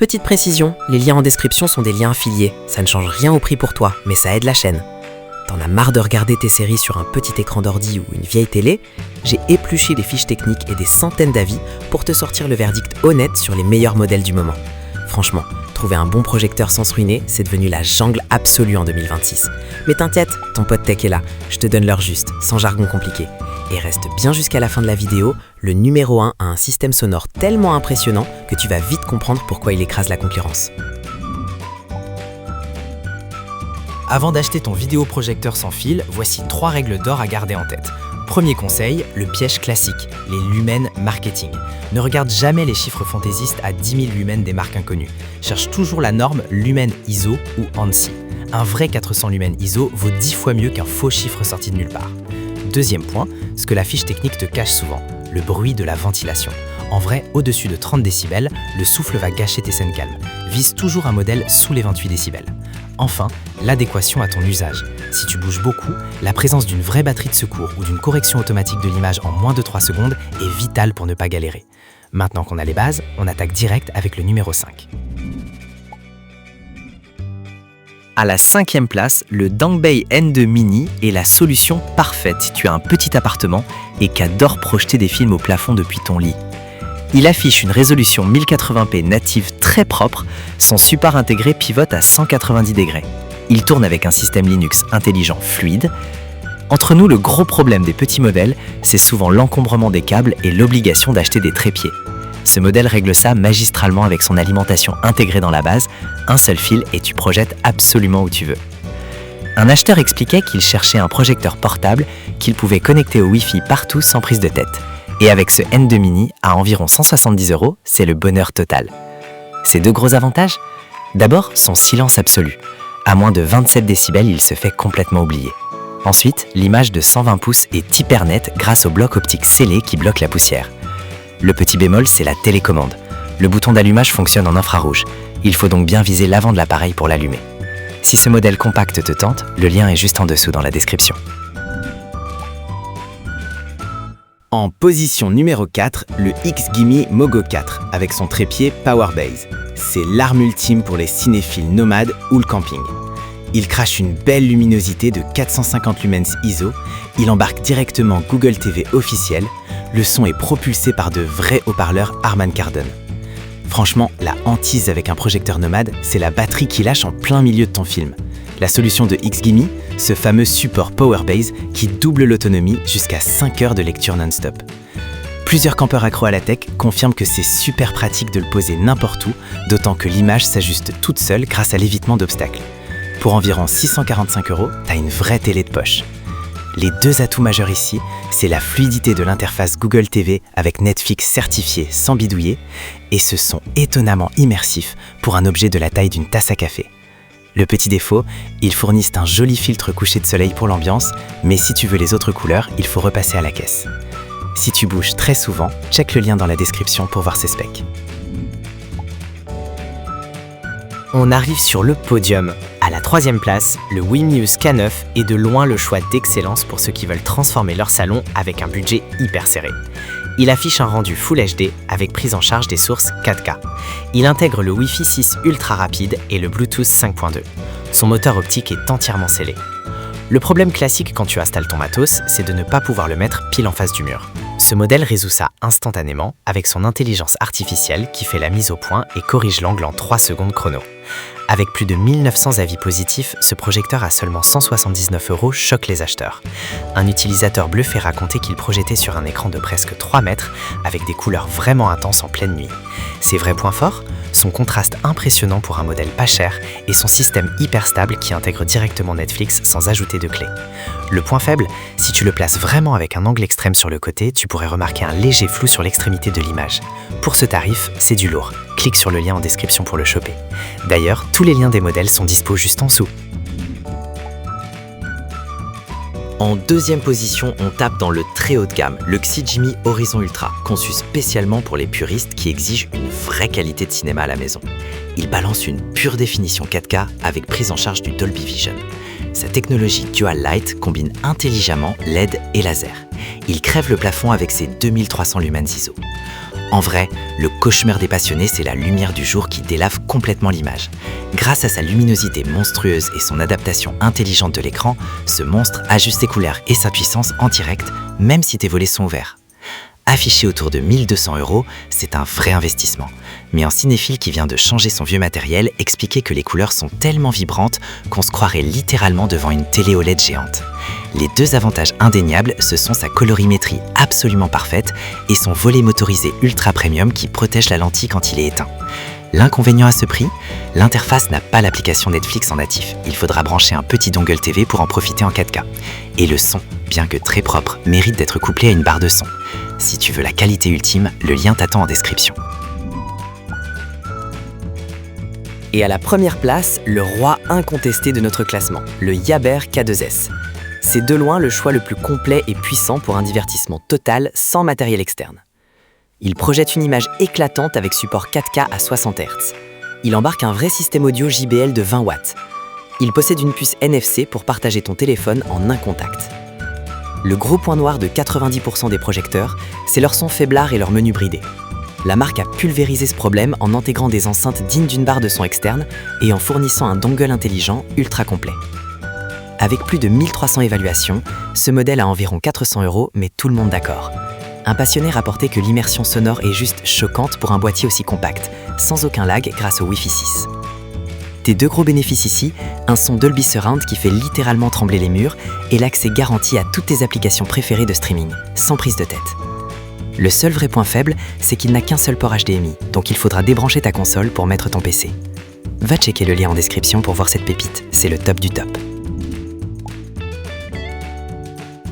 Petite précision, les liens en description sont des liens affiliés. Ça ne change rien au prix pour toi, mais ça aide la chaîne. T'en as marre de regarder tes séries sur un petit écran d'ordi ou une vieille télé? J'ai épluché les fiches techniques et des centaines d'avis pour te sortir le verdict honnête sur les meilleurs modèles du moment. Franchement, trouver un bon projecteur sans se ruiner, c'est devenu la jungle absolue en 2026. Mais t'inquiète, ton pote tech est là, je te donne l'heure juste, sans jargon compliqué. Et reste bien jusqu'à la fin de la vidéo, le numéro 1 a un système sonore tellement impressionnant que tu vas vite comprendre pourquoi il écrase la concurrence. Avant d'acheter ton vidéoprojecteur sans fil, voici 3 règles d'or à garder en tête. Premier conseil, le piège classique, les lumens marketing. Ne regarde jamais les chiffres fantaisistes à 10 000 lumens des marques inconnues. Cherche toujours la norme lumen ISO ou ANSI. Un vrai 400 lumens ISO vaut 10 fois mieux qu'un faux chiffre sorti de nulle part. Deuxième point, ce que la fiche technique te cache souvent, le bruit de la ventilation. En vrai, au-dessus de 30 décibels, le souffle va gâcher tes scènes calmes. Vise toujours un modèle sous les 28 décibels. Enfin, l'adéquation à ton usage. Si tu bouges beaucoup, la présence d'une vraie batterie de secours ou d'une correction automatique de l'image en moins de 3 secondes est vitale pour ne pas galérer. Maintenant qu'on a les bases, on attaque direct avec le numéro 5. À la 5e place, le Dangbei N2 Mini est la solution parfaite si tu as un petit appartement et qu'adore projeter des films au plafond depuis ton lit. Il affiche une résolution 1080p native très propre, son support intégré pivote à 190 degrés. Il tourne avec un système Linux intelligent fluide. Entre nous, le gros problème des petits modèles, c'est souvent l'encombrement des câbles et l'obligation d'acheter des trépieds. Ce modèle règle ça magistralement avec son alimentation intégrée dans la base, un seul fil et tu projettes absolument où tu veux. Un acheteur expliquait qu'il cherchait un projecteur portable qu'il pouvait connecter au Wi-Fi partout sans prise de tête. Et avec ce N2 Mini, à environ 170 €, c'est le bonheur total. Ces 2 gros avantages? D'abord, son silence absolu. À moins de 27 décibels, il se fait complètement oublier. Ensuite, l'image de 120 pouces est hyper nette grâce au bloc optique scellé qui bloque la poussière. Le petit bémol, c'est la télécommande. Le bouton d'allumage fonctionne en infrarouge. Il faut donc bien viser l'avant de l'appareil pour l'allumer. Si ce modèle compact te tente, le lien est juste en dessous dans la description. En position numéro 4, le XGIMI Mogo 4 avec son trépied Powerbase. C'est l'arme ultime pour les cinéphiles nomades ou le camping. Il crache une belle luminosité de 450 lumens ISO, il embarque directement Google TV officiel, le son est propulsé par de vrais haut-parleurs Harman Kardon. Franchement, la hantise avec un projecteur nomade, c'est la batterie qui lâche en plein milieu de ton film. La solution de XGIMI, ce fameux support Powerbase qui double l'autonomie jusqu'à 5 heures de lecture non-stop. Plusieurs campeurs accros à la tech confirment que c'est super pratique de le poser n'importe où, d'autant que l'image s'ajuste toute seule grâce à l'évitement d'obstacles. Pour environ 645 €, t'as une vraie télé de poche. Les 2 atouts majeurs ici, c'est la fluidité de l'interface Google TV avec Netflix certifié sans bidouiller et ce son étonnamment immersif pour un objet de la taille d'une tasse à café. Le petit défaut, ils fournissent un joli filtre coucher de soleil pour l'ambiance, mais si tu veux les autres couleurs, il faut repasser à la caisse. Si tu bouges très souvent, check le lien dans la description pour voir ses specs. On arrive sur le podium. À la 3e place, le Wimuse K9 est de loin le choix d'excellence pour ceux qui veulent transformer leur salon avec un budget hyper serré. Il affiche un rendu Full HD avec prise en charge des sources 4K. Il intègre le Wi-Fi 6 ultra rapide et le Bluetooth 5.2. Son moteur optique est entièrement scellé. Le problème classique quand tu installes ton matos, c'est de ne pas pouvoir le mettre pile en face du mur. Ce modèle résout ça instantanément avec son intelligence artificielle qui fait la mise au point et corrige l'angle en 3 secondes chrono. Avec plus de 1900 avis positifs, ce projecteur à seulement 179 € choque les acheteurs. Un utilisateur bluffé racontait qu'il projetait sur un écran de presque 3 mètres avec des couleurs vraiment intenses en pleine nuit. Ses vrais points forts? Son contraste impressionnant pour un modèle pas cher et son système hyper stable qui intègre directement Netflix sans ajouter de clé. Le point faible? Si tu le places vraiment avec un angle extrême sur le côté, tu pourrais remarquer un léger flou sur l'extrémité de l'image. Pour ce tarif, c'est du lourd. Clique sur le lien en description pour le choper. D'ailleurs, tous les liens des modèles sont dispo juste en dessous. En 2e position, on tape dans le très haut de gamme, le XGIMI Horizon Ultra, conçu spécialement pour les puristes qui exigent une vraie qualité de cinéma à la maison. Il balance une pure définition 4K avec prise en charge du Dolby Vision. Sa technologie Dual Light combine intelligemment LED et laser. Il crève le plafond avec ses 2300 lumens ISO. En vrai, le cauchemar des passionnés, c'est la lumière du jour qui délave complètement l'image. Grâce à sa luminosité monstrueuse et son adaptation intelligente de l'écran, ce monstre ajuste ses couleurs et sa puissance en direct, même si tes volets sont ouverts. Affiché autour de 1 200 €, c'est un vrai investissement. Mais un cinéphile qui vient de changer son vieux matériel expliquait que les couleurs sont tellement vibrantes qu'on se croirait littéralement devant une télé OLED géante. Les deux avantages indéniables, ce sont sa colorimétrie absolument parfaite et son volet motorisé ultra premium qui protège la lentille quand il est éteint. L'inconvénient à ce prix, l'interface n'a pas l'application Netflix en natif. Il faudra brancher un petit dongle TV pour en profiter en 4K. Et le son, bien que très propre, mérite d'être couplé à une barre de son. Si tu veux la qualité ultime, le lien t'attend en description. Et à la première place, le roi incontesté de notre classement, le Yaber K2S. C'est de loin le choix le plus complet et puissant pour un divertissement total sans matériel externe. Il projette une image éclatante avec support 4K à 60 Hz. Il embarque un vrai système audio JBL de 20 watts. Il possède une puce NFC pour partager ton téléphone en un contact. Le gros point noir de 90% des projecteurs, c'est leur son faiblard et leur menu bridé. La marque a pulvérisé ce problème en intégrant des enceintes dignes d'une barre de son externe et en fournissant un dongle intelligent ultra complet. Avec plus de 1300 évaluations, ce modèle a environ 400 €, mais tout le monde d'accord. Un passionné rapportait que l'immersion sonore est juste choquante pour un boîtier aussi compact, sans aucun lag grâce au Wi-Fi 6. Tes deux gros bénéfices ici, un son Dolby Surround qui fait littéralement trembler les murs et l'accès garanti à toutes tes applications préférées de streaming, sans prise de tête. Le seul vrai point faible, c'est qu'il n'a qu'un seul port HDMI, donc il faudra débrancher ta console pour mettre ton PC. Va checker le lien en description pour voir cette pépite, c'est le top du top.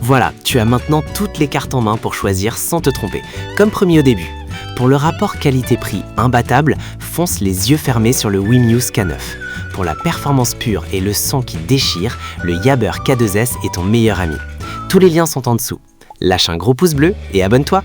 Voilà, tu as maintenant toutes les cartes en main pour choisir sans te tromper, comme promis au début. Pour le rapport qualité-prix imbattable, fonce les yeux fermés sur le Wimuse K9. Pour la performance pure et le son qui déchire, le Yaber K2S est ton meilleur ami. Tous les liens sont en dessous. Lâche un gros pouce bleu et abonne-toi.